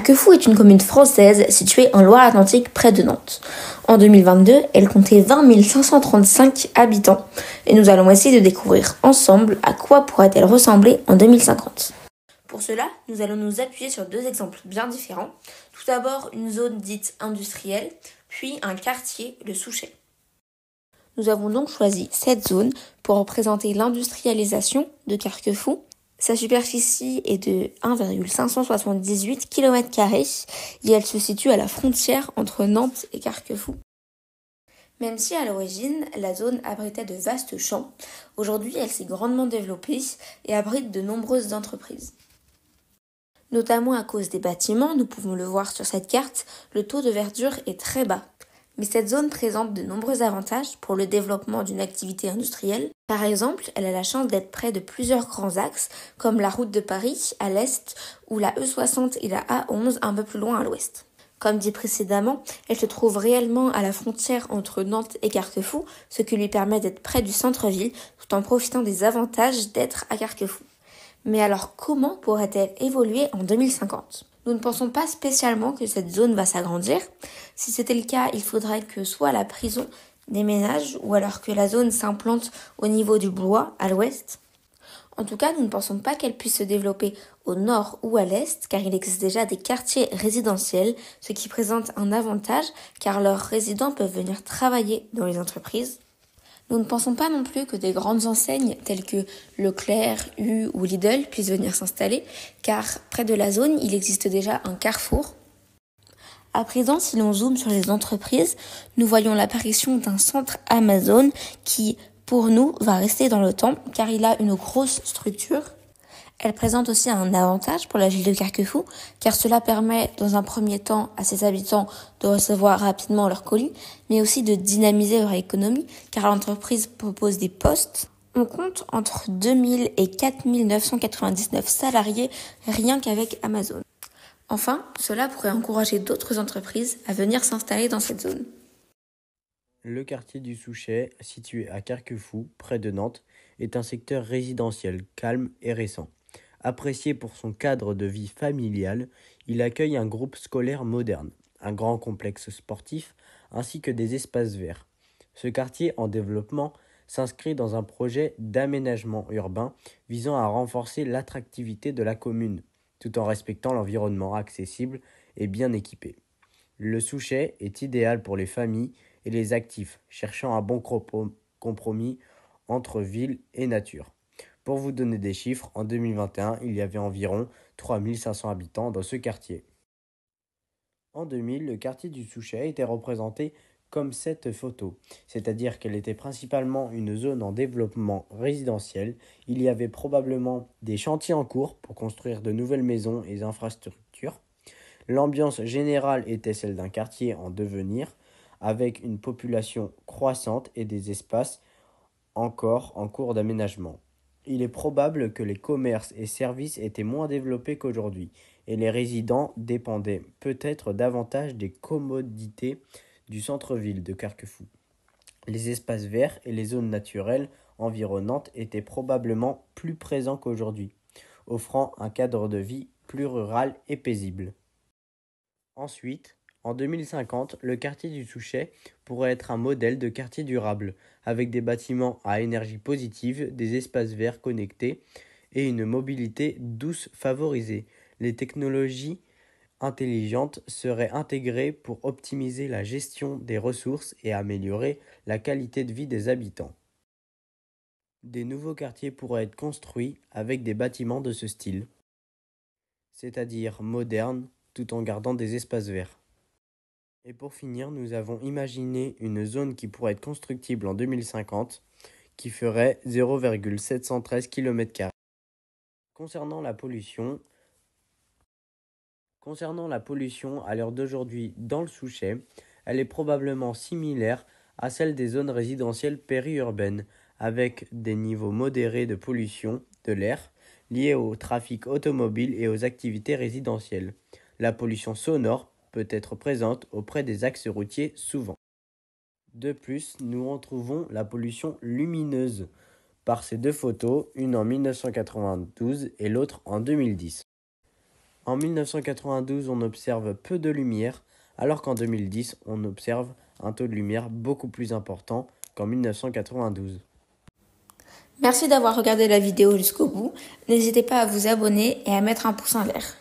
Carquefou est une commune française située en Loire-Atlantique près de Nantes. En 2022, elle comptait 20 535 habitants et nous allons essayer de découvrir ensemble à quoi pourrait-elle ressembler en 2050. Pour cela, nous allons nous appuyer sur deux exemples bien différents. Tout d'abord, une zone dite industrielle, puis un quartier, le Souchet. Nous avons donc choisi cette zone pour représenter l'industrialisation de Carquefou. Sa superficie est de 1,578 km² et elle se situe à la frontière entre Nantes et Carquefou. Même si à l'origine, la zone abritait de vastes champs, aujourd'hui elle s'est grandement développée et abrite de nombreuses entreprises. Notamment à cause des bâtiments, nous pouvons le voir sur cette carte, le taux de verdure est très bas. Mais cette zone présente de nombreux avantages pour le développement d'une activité industrielle. Par exemple, elle a la chance d'être près de plusieurs grands axes, comme la route de Paris à l'est ou la E60 et la A11 un peu plus loin à l'ouest. Comme dit précédemment, elle se trouve réellement à la frontière entre Nantes et Carquefou, ce qui lui permet d'être près du centre-ville tout en profitant des avantages d'être à Carquefou. Mais alors comment pourrait-elle évoluer en 2050 ? Nous ne pensons pas spécialement que cette zone va s'agrandir. Si c'était le cas, il faudrait que soit la prison déménage ou alors que la zone s'implante au niveau du Blois, à l'ouest. En tout cas, nous ne pensons pas qu'elle puisse se développer au nord ou à l'est, car il existe déjà des quartiers résidentiels, ce qui présente un avantage, car leurs résidents peuvent venir travailler dans les entreprises. Nous ne pensons pas non plus que des grandes enseignes telles que Leclerc, U ou Lidl puissent venir s'installer, car près de la zone, il existe déjà un carrefour. À présent, si l'on zoome sur les entreprises, nous voyons l'apparition d'un centre Amazon qui, pour nous, va rester dans le temps, car il a une grosse structure. Elle présente aussi un avantage pour la ville de Carquefou, car cela permet dans un premier temps à ses habitants de recevoir rapidement leurs colis, mais aussi de dynamiser leur économie, car l'entreprise propose des postes. On compte entre 2000 et 4999 salariés rien qu'avec Amazon. Enfin, cela pourrait encourager d'autres entreprises à venir s'installer dans cette zone. Le quartier du Souchet, situé à Carquefou, près de Nantes, est un secteur résidentiel calme et récent. Apprécié pour son cadre de vie familial, il accueille un groupe scolaire moderne, un grand complexe sportif ainsi que des espaces verts. Ce quartier en développement s'inscrit dans un projet d'aménagement urbain visant à renforcer l'attractivité de la commune, tout en respectant l'environnement accessible et bien équipé. Le Souchet est idéal pour les familles et les actifs cherchant un bon compromis entre ville et nature. Pour vous donner des chiffres, en 2021, il y avait environ 3500 habitants dans ce quartier. En 2000, le quartier du Souchet était représenté comme cette photo, c'est-à-dire qu'elle était principalement une zone en développement résidentiel. Il y avait probablement des chantiers en cours pour construire de nouvelles maisons et infrastructures. L'ambiance générale était celle d'un quartier en devenir, avec une population croissante et des espaces encore en cours d'aménagement. Il est probable que les commerces et services étaient moins développés qu'aujourd'hui, et les résidents dépendaient peut-être davantage des commodités du centre-ville de Carquefou. Les espaces verts et les zones naturelles environnantes étaient probablement plus présents qu'aujourd'hui, offrant un cadre de vie plus rural et paisible. Ensuite, en 2050, le quartier du Souchet pourrait être un modèle de quartier durable, avec des bâtiments à énergie positive, des espaces verts connectés et une mobilité douce favorisée. Les technologies intelligentes seraient intégrées pour optimiser la gestion des ressources et améliorer la qualité de vie des habitants. Des nouveaux quartiers pourraient être construits avec des bâtiments de ce style, c'est-à-dire modernes tout en gardant des espaces verts. Et pour finir, nous avons imaginé une zone qui pourrait être constructible en 2050, qui ferait 0,713 km². Concernant la pollution, à l'heure d'aujourd'hui dans le Souchet, elle est probablement similaire à celle des zones résidentielles périurbaines, avec des niveaux modérés de pollution de l'air liés au trafic automobile et aux activités résidentielles. La pollution sonore peut être présente auprès des axes routiers souvent. De plus, nous retrouvons la pollution lumineuse par ces deux photos, une en 1992 et l'autre en 2010. En 1992, on observe peu de lumière, alors qu'en 2010, on observe un taux de lumière beaucoup plus important qu'en 1992. Merci d'avoir regardé la vidéo jusqu'au bout. N'hésitez pas à vous abonner et à mettre un pouce en l'air.